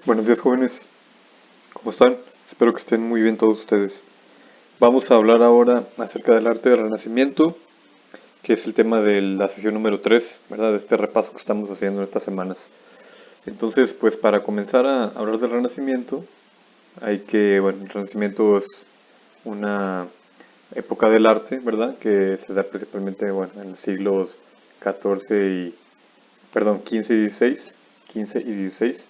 Buenos días, jóvenes, ¿cómo están? Espero que estén muy bien todos ustedes. Vamos a hablar ahora acerca del arte del Renacimiento, que es el tema de la sesión número 3, ¿verdad? De este repaso que estamos haciendo en estas semanas. Entonces, pues para comenzar a hablar del Renacimiento, bueno, el Renacimiento es una época del arte, ¿verdad? Que se da principalmente, bueno, en los siglos XIV y 16, 15 y 16.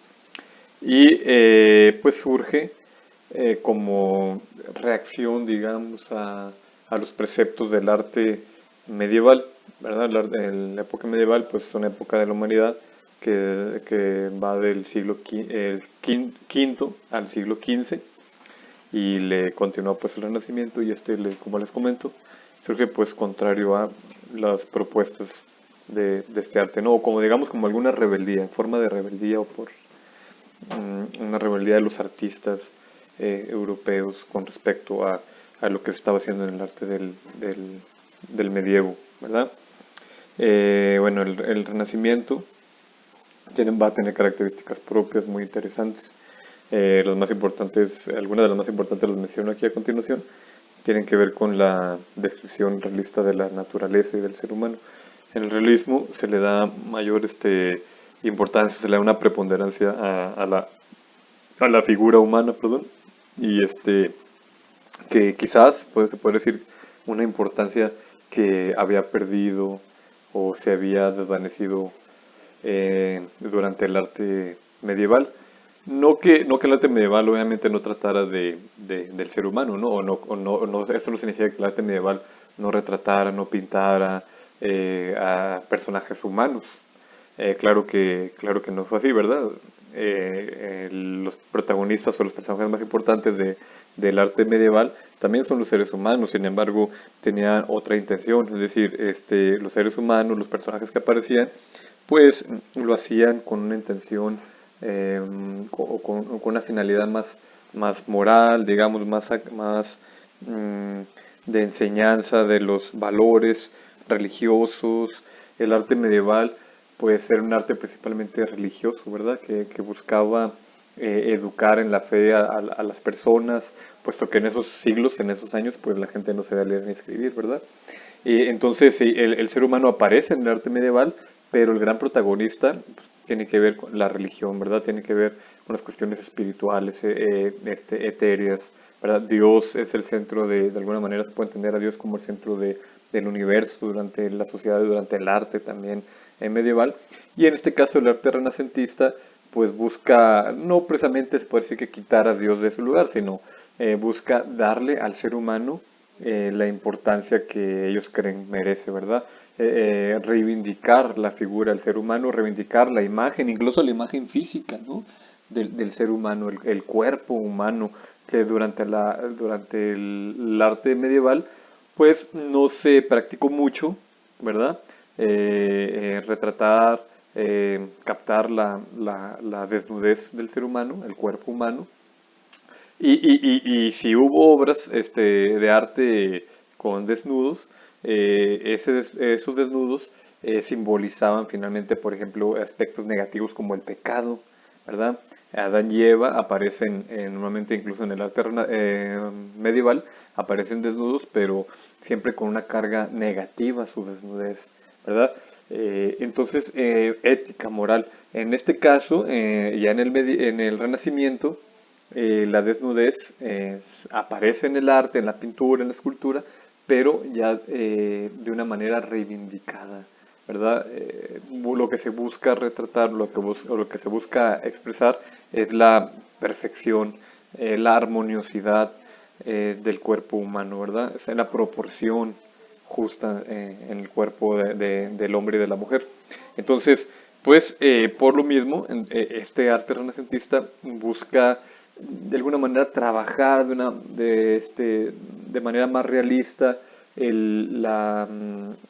Pues surge como reacción, digamos, a los preceptos del arte medieval, ¿verdad? En la época medieval, pues es una época de la humanidad que va del siglo quinto al siglo XV y le continúa pues el Renacimiento y como les comento, surge pues contrario a las propuestas de este arte, ¿no? O como digamos como alguna rebeldía, en forma de rebeldía o por una rebeldía de los artistas europeos con respecto a lo que se estaba haciendo en el arte del medievo, ¿verdad? Bueno, el Renacimiento va a tener características propias muy interesantes. Los más importantes, algunas de las más importantes las menciono aquí a continuación, tienen que ver con la descripción realista de la naturaleza y del ser humano. En el realismo se le da mayor importancia, se le da una preponderancia a la figura humana, perdón, y que quizás se puede decir una importancia que había perdido o se había desvanecido durante el arte medieval. No que el arte medieval obviamente no tratara del ser humano, ¿no? Eso no significa que el arte medieval no retratara, no pintara a personajes humanos. Claro que no fue así, ¿verdad? Los protagonistas o los personajes más importantes del arte medieval también son los seres humanos, sin embargo, tenían otra intención, es decir, los seres humanos, los personajes que aparecían, pues lo hacían con una intención con una finalidad más moral, digamos, más mm, de enseñanza de los valores religiosos. El arte medieval puede ser un arte principalmente religioso, ¿verdad? Que buscaba educar en la fe a las personas, puesto que en esos siglos, en esos años, pues la gente no sabía leer ni escribir, ¿verdad? Y entonces sí, el ser humano aparece en el arte medieval, pero el gran protagonista pues, tiene que ver con la religión, ¿verdad? Tiene que ver con las cuestiones espirituales, etéreas, ¿verdad? Dios es el centro de alguna manera se puede entender a Dios como el centro del universo durante la sociedad, durante el arte también medieval. Y en este caso el arte renacentista pues busca, no precisamente se puede decir que quitar a Dios de su lugar, sino busca darle al ser humano la importancia que ellos creen merece, ¿verdad? Reivindicar la figura del ser humano, reivindicar la imagen, incluso la imagen física, ¿no? Del ser humano, el cuerpo humano, que durante el arte medieval, pues no se practicó mucho, ¿verdad? Retratar, captar la desnudez del ser humano, el cuerpo humano, y si hubo obras de arte con desnudos, esos desnudos simbolizaban finalmente, por ejemplo, aspectos negativos como el pecado, ¿verdad? Adán y Eva aparecen normalmente incluso en el arte medieval, aparecen desnudos, pero siempre con una carga negativa su desnudez, ¿verdad? Entonces, ética, moral. En este caso, ya en el Renacimiento, la desnudez aparece en el arte, en la pintura, en la escultura, pero ya de una manera reivindicada, ¿verdad? Lo que se busca retratar, o lo que se busca expresar es la perfección, la armoniosidad del cuerpo humano, ¿verdad? Es en la proporción justa en el cuerpo del hombre y de la mujer. Entonces, pues por lo mismo, este arte renacentista busca de alguna manera trabajar de manera más realista la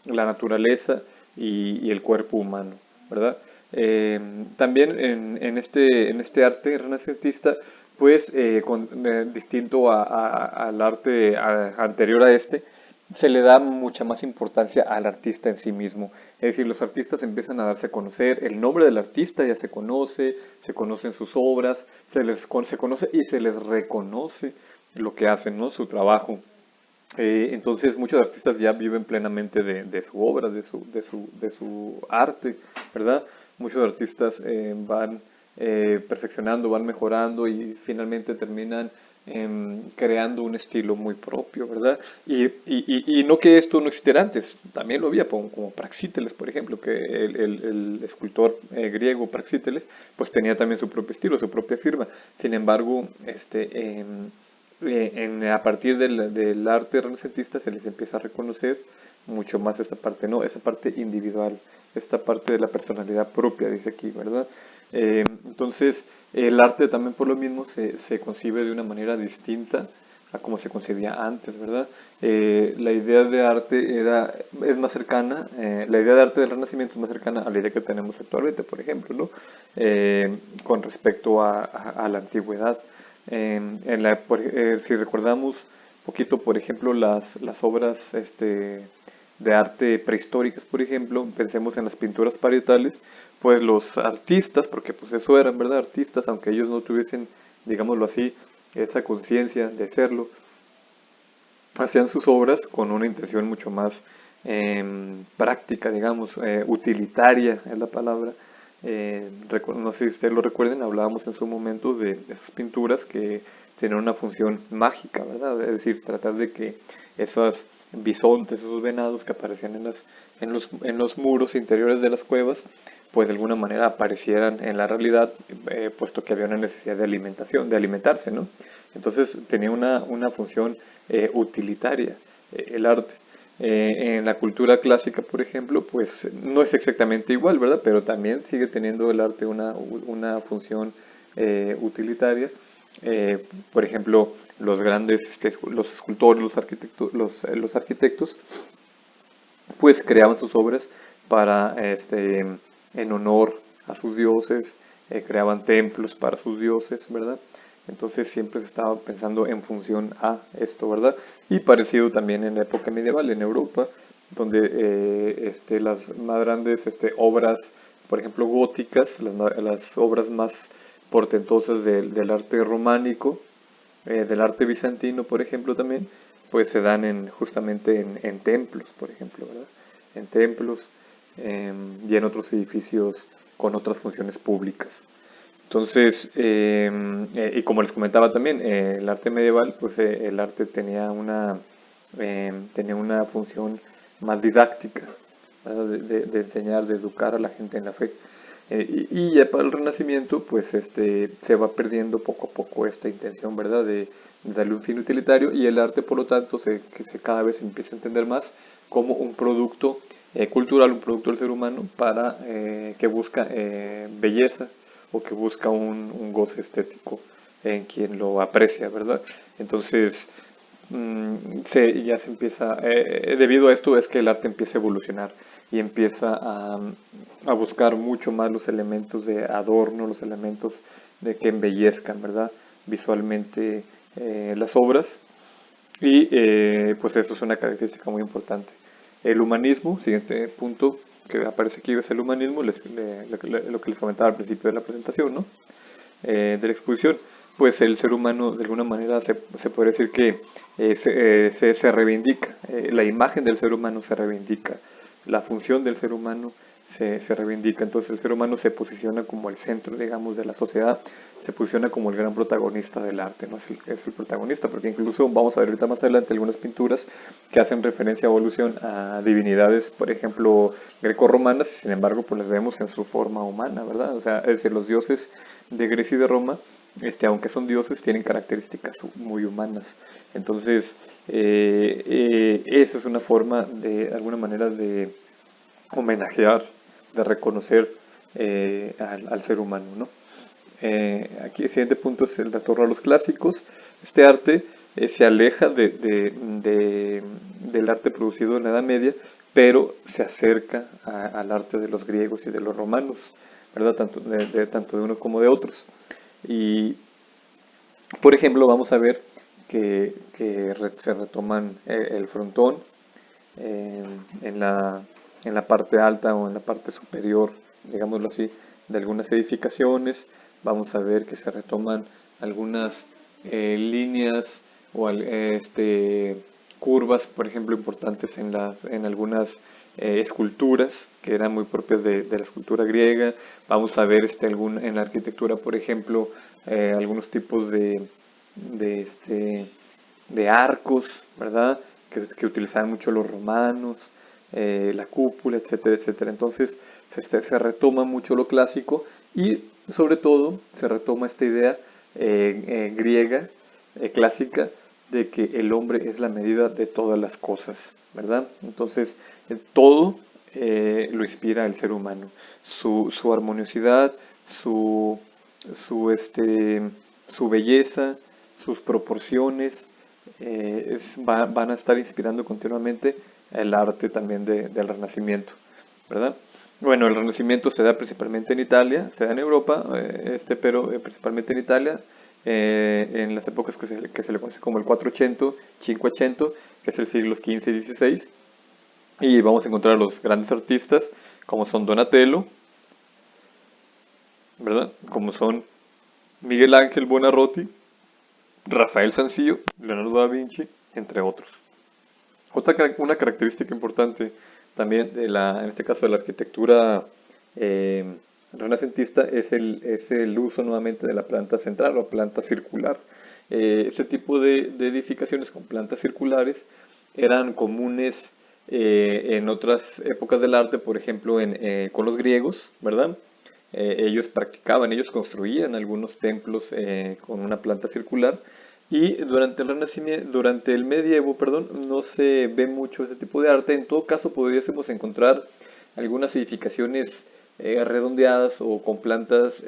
naturaleza y el cuerpo humano, ¿verdad? También en este arte renacentista, pues distinto al arte anterior a este, se le da mucha más importancia al artista en sí mismo. Es decir, los artistas empiezan a darse a conocer, el nombre del artista ya se conocen sus obras, se conoce y se les reconoce lo que hacen, ¿no? Su trabajo. Entonces muchos artistas ya viven plenamente de su obra, de su arte, ¿verdad? Muchos artistas van perfeccionando, van mejorando y finalmente terminan creando un estilo muy propio, ¿verdad? Y no que esto no existiera antes, también lo había, como Praxíteles, por ejemplo, que el escultor griego Praxíteles, pues tenía también su propio estilo, su propia firma. Sin embargo, a partir del arte renacentista se les empieza a reconocer mucho más esta parte, ¿no? Esa parte individual, esta parte de la personalidad propia, dice aquí, ¿verdad? Entonces, el arte también por lo mismo se concibe de una manera distinta a como se concebía antes, ¿verdad? La idea de arte es más cercana, la idea de arte del Renacimiento es más cercana a la idea que tenemos actualmente, por ejemplo, ¿no? Con respecto a la antigüedad. Si recordamos un poquito, por ejemplo, las obras de arte prehistóricas, por ejemplo, pensemos en las pinturas parietales, pues los artistas, porque pues eso eran, ¿verdad? Artistas, aunque ellos no tuviesen, digámoslo así, esa conciencia de serlo, hacían sus obras con una intención mucho más práctica, digamos, utilitaria es la palabra. No sé si ustedes lo recuerden, hablábamos en su momento de esas pinturas que tienen una función mágica, ¿verdad? Es decir, tratar de que esos bisontes, esos venados que aparecían en los muros interiores de las cuevas, pues de alguna manera aparecieran en la realidad, puesto que había una necesidad de alimentación, de alimentarse, ¿no? Entonces tenía una función utilitaria el arte. En la cultura clásica, por ejemplo, pues no es exactamente igual, ¿verdad? Pero también sigue teniendo el arte una función utilitaria. Por ejemplo, los grandes, los escultores, los arquitectos, pues creaban sus obras para, en honor a sus dioses, creaban templos para sus dioses, ¿verdad? Entonces siempre se estaba pensando en función a esto, ¿verdad? Y parecido también en la época medieval, en Europa, donde las más grandes obras, por ejemplo, góticas, las obras más portentosas del arte románico, del arte bizantino, por ejemplo, también, pues se dan justamente en templos, por ejemplo, ¿verdad? En templos y en otros edificios con otras funciones públicas. Entonces, y como les comentaba también, el arte medieval, pues el arte tenía una función más didáctica, ¿verdad? De enseñar, de educar a la gente en la fe. Y ya para el Renacimiento, pues se va perdiendo poco a poco esta intención, ¿verdad? De darle un fin utilitario y el arte, por lo tanto, cada vez se empieza a entender más como un producto cultural, un producto del ser humano para que busca belleza o que busca un goce estético en quien lo aprecia, ¿verdad? Entonces, ya se empieza, debido a esto es que el arte empieza a evolucionar y empieza a buscar mucho más los elementos de adorno, los elementos de que embellezcan, ¿verdad? Visualmente las obras y pues eso es una característica muy importante. El humanismo, siguiente punto que aparece aquí es el humanismo, lo que les comentaba al principio de la presentación, ¿no? De la exposición, pues el ser humano de alguna manera se puede decir que se reivindica, la imagen del ser humano se reivindica, la función del ser humano se reivindica, entonces el ser humano se posiciona como el centro, digamos, de la sociedad, se posiciona como el gran protagonista del arte, ¿no? Es el protagonista, porque incluso vamos a ver ahorita más adelante algunas pinturas que hacen referencia a evolución a divinidades, por ejemplo, grecorromanas, sin embargo, pues las vemos en su forma humana, ¿verdad? O sea, es decir, los dioses de Grecia y de Roma, aunque son dioses, tienen características muy humanas. Entonces, esa es una forma de alguna manera de homenajear, de reconocer al ser humano, ¿no? Aquí el siguiente punto es el retorno a los clásicos. Este arte se aleja del arte producido en la Edad Media, pero se acerca al arte de los griegos y de los romanos, ¿verdad? Tanto de unos como de otros. Y, por ejemplo, vamos a ver que se retoman el frontón, eh, en la, en la parte alta o en la parte superior, digámoslo así, de algunas edificaciones. Vamos a ver que se retoman algunas líneas o curvas, por ejemplo, importantes en algunas esculturas que eran muy propias de la escultura griega. Vamos a ver en la arquitectura, por ejemplo, algunos tipos de arcos, ¿verdad? Que utilizaban mucho los romanos, la cúpula, etcétera, etcétera. Entonces se retoma mucho lo clásico y sobre todo se retoma esta idea griega, clásica, de que el hombre es la medida de todas las cosas, ¿verdad? Entonces todo lo inspira el ser humano, su armoniosidad, su, su, este, su belleza, sus proporciones, van a estar inspirando continuamente el arte también del Renacimiento, ¿verdad? Bueno, el Renacimiento se da principalmente en Italia, se da en Europa, pero principalmente en Italia, en las épocas que se le conoce como el 480, 580, que es el siglo XV y XVI, y vamos a encontrar a los grandes artistas, como son Donatello, ¿verdad? Como son Miguel Ángel Buonarroti, Rafael Sanzillo, Leonardo da Vinci, entre otros. Una característica importante también en este caso de la arquitectura eh, renacentista es el uso nuevamente de la planta central o planta circular. Este tipo de edificaciones con plantas circulares eran comunes en otras épocas del arte, por ejemplo con los griegos, ¿verdad? Ellos construían algunos templos con una planta circular y durante el Renacimiento, durante el medievo, perdón, no se ve mucho ese tipo de arte. En todo caso, podríamos encontrar algunas edificaciones redondeadas o con plantas